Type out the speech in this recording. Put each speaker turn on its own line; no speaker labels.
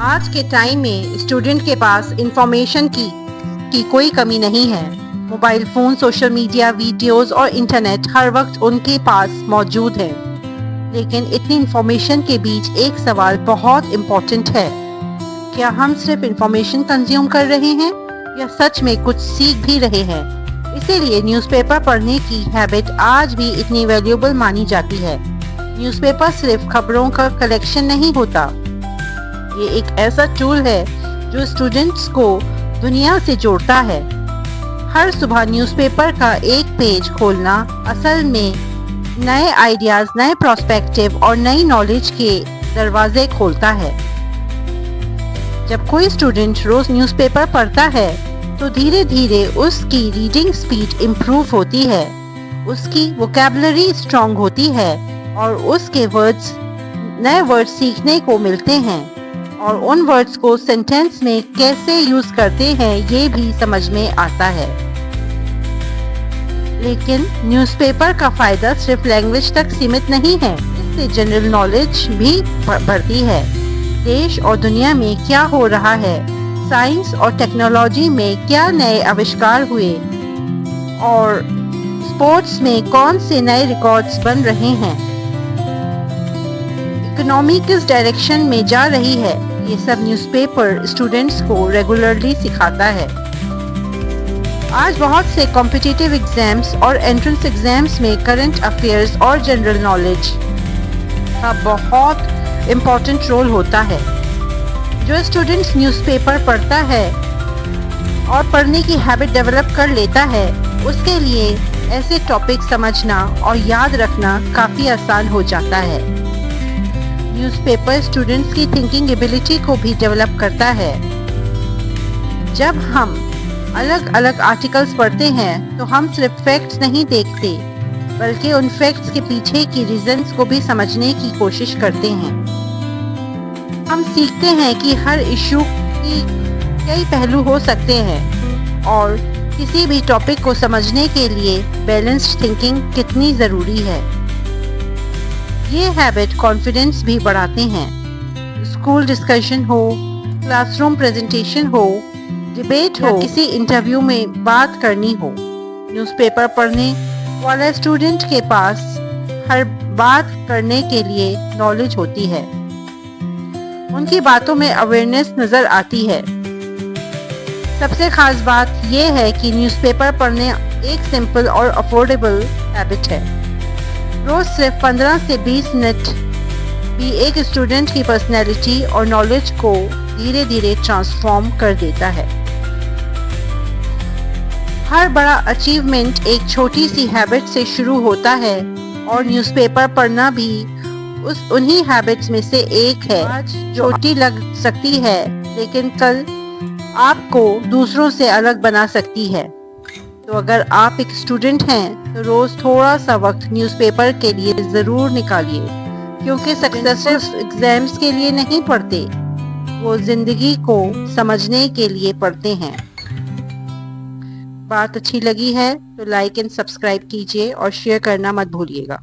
آج کے ٹائم میں اسٹوڈنٹ کے پاس انفارمیشن کی کوئی کمی نہیں ہے۔ Mobile phone, social media, videos اور انٹرنیٹ ہر وقت ان کے پاس موجود ہے۔ لیکن اتنی انفارمیشن کے بیچ ایک سوال بہت امپورٹنٹ ہے۔ کیا ہم صرف انفارمیشن کنزیوم کر رہے ہیں یا سچ میں کچھ سیکھ بھی رہے ہیں؟ اسی لیے نیوز پیپر پڑھنے کی ہیبٹ آج بھی اتنی ویلیوبل مانی جاتی ہے۔ نیوز پیپر صرف خبروں کا کلیکشن نہیں ہوتا، یہ ایک ایسا ٹول ہے جو اسٹوڈنٹس کو دنیا سے جوڑتا ہے۔ ہر صبح نیوز پیپر کا ایک پیج کھولنا اصل میں نئے آئیڈیاز، نئے پراسپیکٹیو اور نئی نالج کے دروازے کھولتا ہے۔ جب کوئی اسٹوڈنٹ روز نیوز پیپر پڑھتا ہے تو دھیرے دھیرے اس کی ریڈنگ سپیڈ امپروو ہوتی ہے، اس کی ووکیبلری اسٹرانگ ہوتی ہے اور اس کے نئے ورڈز سیکھنے کو ملتے ہیں، اور ان ورڈز کو سینٹینس میں کیسے یوز کرتے ہیں یہ بھی سمجھ میں آتا ہے۔ لیکن نیوز پیپر کا فائدہ صرف لینگویج تک سیمت نہیں ہے، اس سے جنرل نالج بھی بڑھتی ہے۔ دیش اور دنیا میں کیا ہو رہا ہے، سائنس اور ٹیکنالوجی میں کیا نئے آوشکار ہوئے، اور اسپورٹس میں کون سے نئے ریکارڈز بن رہے ہیں، اکنامی کس ڈائریکشن میں جا رہی ہے، یہ سب نیوز پیپر اسٹوڈنٹس کو ریگولرلی سکھاتا ہے۔ آج بہت سے کمپٹیٹیو ایگزامز اور انٹرنس ایگزامز میں کرنٹ افیئرز اور جنرل نالج کا بہت امپورٹنٹ رول ہوتا ہے۔ جو اسٹوڈنٹس نیوز پیپر پڑھتا ہے اور پڑھنے کی ہیبٹ ڈیولپ کر لیتا ہے، اس کے لیے ایسے ٹاپک سمجھنا اور یاد رکھنا کافی آسان ہو جاتا ہے۔ نیوز پیپر اسٹوڈنٹس کی تھنکنگ ایبلٹی کو بھی ڈیولپ کرتا ہے۔ جب ہم الگ الگ آرٹیکلز پڑھتے ہیں تو ہم صرف فیکٹس نہیں دیکھتے، بلکہ ان فیکٹس کے پیچھے کی ریزنز کو بھی سمجھنے کی کوشش کرتے ہیں۔ ہم سیکھتے ہیں کہ ہر ایشو کی کئی پہلو ہو سکتے ہیں، اور کسی بھی ٹاپک کو سمجھنے کے لیے بیلنسڈ تھنکنگ کتنی ضروری ہے۔ یہ ہیبٹ کانفیڈنس بھی بڑھاتے ہیں۔ اسکول ڈسکشن ہو، کلاس روم پریزنٹیشن ہو، ڈیبیٹ ہو، کسی انٹرویو میں بات کرنی ہو، نیوز پیپر پڑھنے والا اسٹوڈنٹ کے پاس ہر بات کرنے کے لیے نالج ہوتی ہے، ان کی باتوں میں اویئرنیس نظر آتی ہے۔ سب سے خاص بات یہ ہے کہ نیوز پیپر پڑھنے ایک سمپل اور افورڈیبل ہیبٹ ہے۔ روز صرف 15 سے 20 منٹ بھی ایک اسٹوڈنٹ کی پرسنالٹی اور نالج کو دھیرے دھیرے ٹرانسفارم کر دیتا ہے۔ ہر بڑا اچیومنٹ ایک چھوٹی سی ہیبٹ سے شروع ہوتا ہے، اور نیوز پیپر پڑھنا بھی انہی ہیبٹس میں سے ایک ہے۔ آج چھوٹی لگ سکتی ہے لیکن کل آپ کو دوسروں سے الگ بنا سکتی ہے۔ تو اگر آپ ایک اسٹوڈنٹ ہیں تو روز تھوڑا سا وقت نیوز پیپر کے لیے ضرور نکالیے، کیونکہ سکسیسفل ایگزامز کے لیے نہیں پڑھتے، وہ زندگی کو سمجھنے کے لیے پڑھتے ہیں۔ بات اچھی لگی ہے تو لائک اینڈ سبسکرائب کیجیے اور شیئر کرنا مت بھولیے گا۔